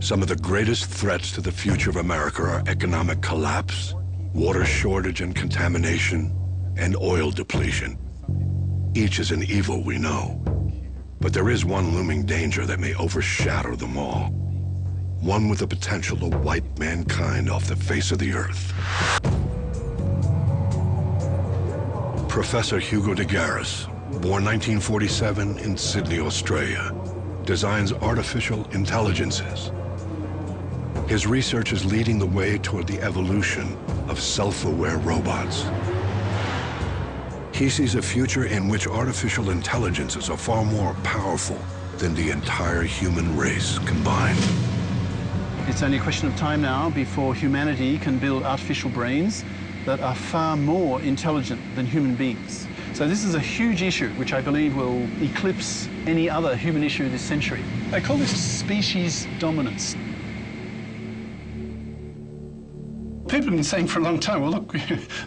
Some of the greatest threats to the future of America are economic collapse, water shortage and contamination, and oil depletion. Each is an evil we know, but there is one looming danger that may overshadow them all. One with the potential to wipe mankind off the face of the earth. Professor Hugo de Garis, born 1947 in Sydney, Australia, designs artificial intelligences. His research is leading the way toward the evolution of self-aware robots. He sees a future in which artificial intelligences are far more powerful than the entire human race combined. It's only a question of time now before humanity can build artificial brains that are far more intelligent than human beings. So this is a huge issue which I believe will eclipse any other human issue this century. I call this species dominance. People have been saying for a long time, well, look,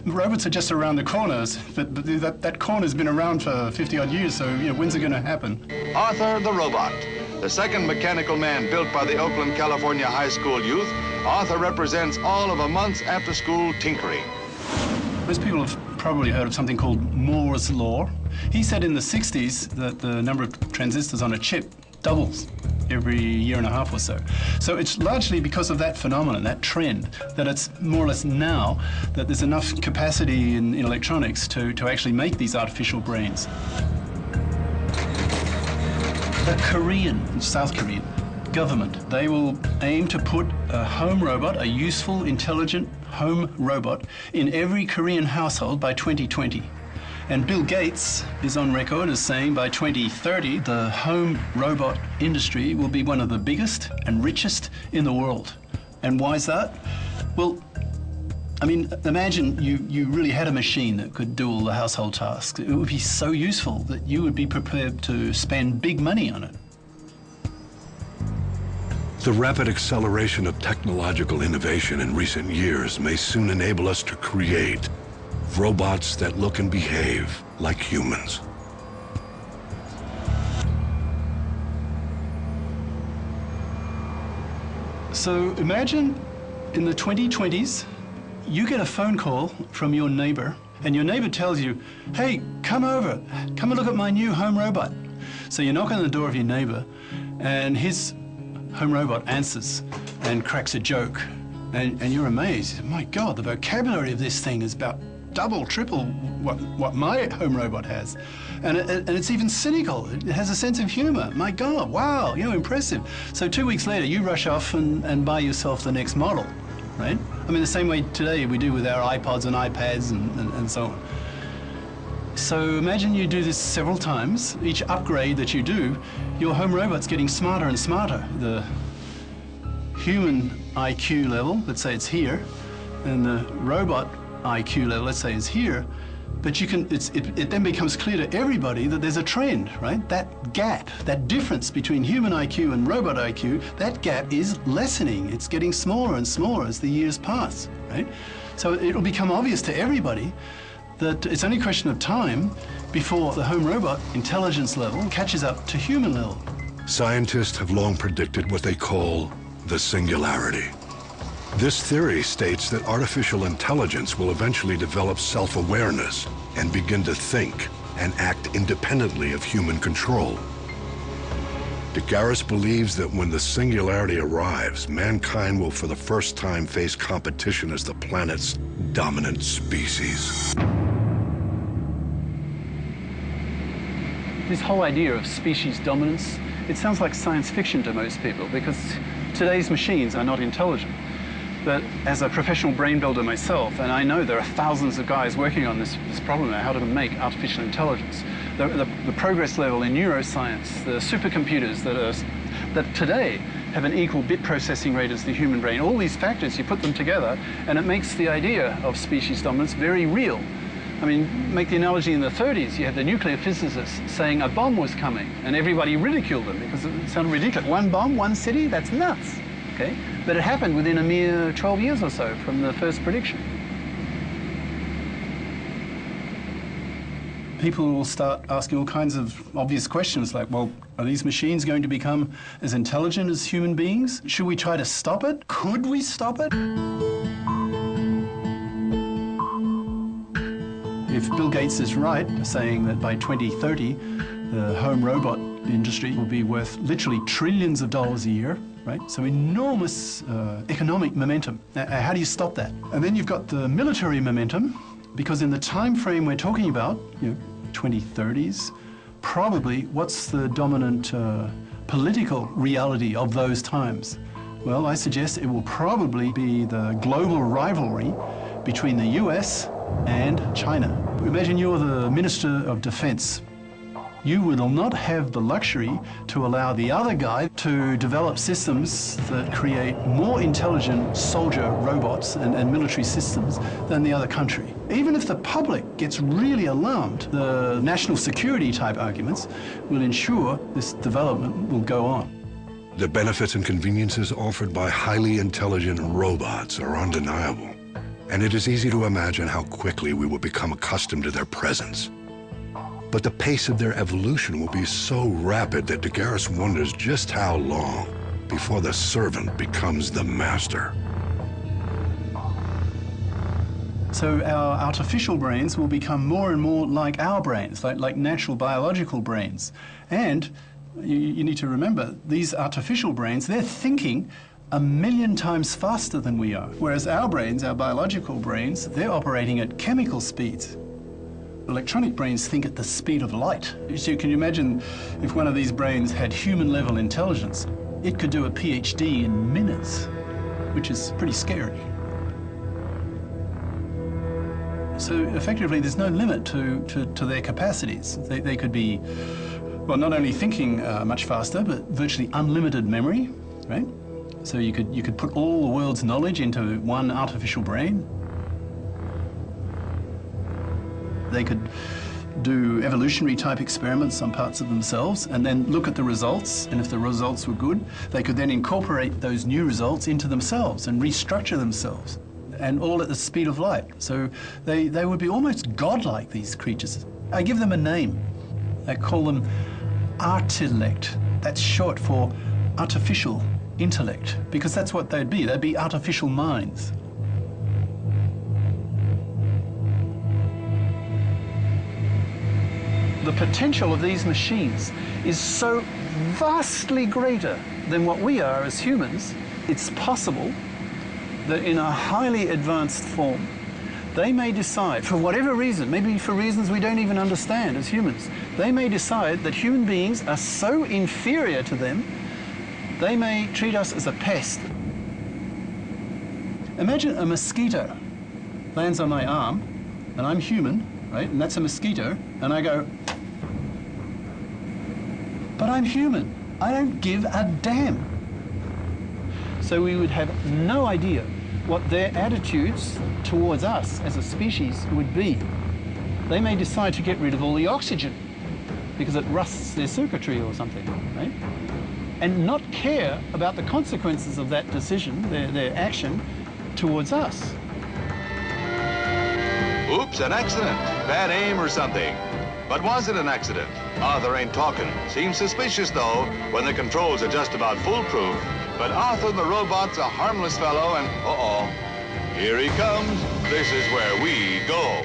robots are just around the corners, but that corner's been around for 50-odd years, so, when's it going to happen? Arthur the Robot, the second mechanical man built by the Oakland, California high school youth. Arthur represents all of a month's after-school tinkering. Most people have probably heard of something called Moore's Law. He said in the 60s that the number of transistors on a chip doubles every year and a half or so. So it's largely because of that phenomenon, that trend, that it's more or less now that there's enough capacity in electronics to actually make these artificial brains. The Korean, South Korean government, they will aim to put a home robot, a useful, intelligent home robot, in every Korean household by 2020. And Bill Gates is on record as saying by 2030, the home robot industry will be one of the biggest and richest in the world. And why is that? Well, I mean, imagine you really had a machine that could do all the household tasks. It would be so useful that you would be prepared to spend big money on it. The rapid acceleration of technological innovation in recent years may soon enable us to create robots that look and behave like humans. So imagine in the 2020s, you get a phone call from your neighbor, and your neighbor tells you, hey, come over, come and look at my new home robot. So you knock on the door of your neighbor, and his home robot answers and cracks a joke. And you're amazed. My God, the vocabulary of this thing is about double, triple what my home robot has. And it's even cynical. It has a sense of humor. My God, wow, impressive. So 2 weeks later, you rush off and buy yourself the next model, right? I mean, the same way today we do with our iPods and iPads and so on. So imagine you do this several times. Each upgrade that you do, your home robot's getting smarter and smarter. The human IQ level, let's say it's here, and the robot IQ level, let's say, is here, but it then becomes clear to everybody that there's a trend, right? That gap, that difference between human IQ and robot IQ, that gap is lessening. It's getting smaller and smaller as the years pass, right? So it'll become obvious to everybody that it's only a question of time before the home robot intelligence level catches up to human level. Scientists have long predicted what they call the singularity. This theory states that artificial intelligence will eventually develop self-awareness and begin to think and act independently of human control. De Garis believes that when the singularity arrives, mankind will for the first time face competition as the planet's dominant species. This whole idea of species dominance, it sounds like science fiction to most people because today's machines are not intelligent. But as a professional brain builder myself, and I know there are thousands of guys working on this problem now, how to make artificial intelligence. The progress level in neuroscience, the supercomputers that today have an equal bit processing rate as the human brain. All these factors, you put them together, and it makes the idea of species dominance very real. I mean, make the analogy in the 30s, you had the nuclear physicists saying a bomb was coming, and everybody ridiculed them because it sounded ridiculous. One bomb, one city, that's nuts. Okay? But it happened within a mere 12 years or so from the first prediction. people will start asking all kinds of obvious questions like, well, are these machines going to become as intelligent as human beings? Should we try to stop it? Could we stop it? If Bill Gates is right, saying that by 2030, the home robot industry will be worth literally trillions of dollars a year, right? So enormous economic momentum. How do you stop that? And then you've got the military momentum, because in the time frame we're talking about, 2030s, probably what's the dominant political reality of those times? Well, I suggest it will probably be the global rivalry between the US and China. Imagine you're the Minister of Defense. You will not have the luxury to allow the other guy to develop systems that create more intelligent soldier robots and military systems than the other country. Even if the public gets really alarmed, the national security type arguments will ensure this development will go on. The benefits and conveniences offered by highly intelligent robots are undeniable. And it is easy to imagine how quickly we will become accustomed to their presence. But the pace of their evolution will be so rapid that Degaris wonders just how long before the servant becomes the master. So our artificial brains will become more and more like our brains, like natural biological brains. And you need to remember, these artificial brains, they're thinking 1,000,000 times faster than we are. Whereas our brains, our biological brains, they're operating at chemical speeds. Electronic brains think at the speed of light. So can you imagine if one of these brains had human-level intelligence, it could do a PhD in minutes, which is pretty scary. So effectively, there's no limit to their capacities. They could be, well, not only thinking much faster, but virtually unlimited memory, right? So you could put all the world's knowledge into one artificial brain. They could do evolutionary type experiments on parts of themselves and then look at the results, and if the results were good, they could then incorporate those new results into themselves and restructure themselves, and all at the speed of light. So they would be almost godlike, these creatures. I give them a name. I call them artillect. That's short for artificial intellect, because that's what they'd be. They'd be artificial minds. The potential of these machines is so vastly greater than what we are as humans. It's possible that in a highly advanced form, they may decide, for whatever reason, maybe for reasons we don't even understand as humans, they may decide that human beings are so inferior to them, they may treat us as a pest. Imagine a mosquito lands on my arm, and I'm human, right? And that's a mosquito, and I go, but I'm human. I don't give a damn. So we would have no idea what their attitudes towards us as a species would be. They may decide to get rid of all the oxygen because it rusts their circuitry or something, right? And not care about the consequences of that decision, their action, towards us. Oops, an accident. Bad aim or something. But was it an accident? Arthur ain't talking. Seems suspicious, though, when the controls are just about foolproof. But Arthur the robot's a harmless fellow, and uh-oh, here he comes. This is where we go.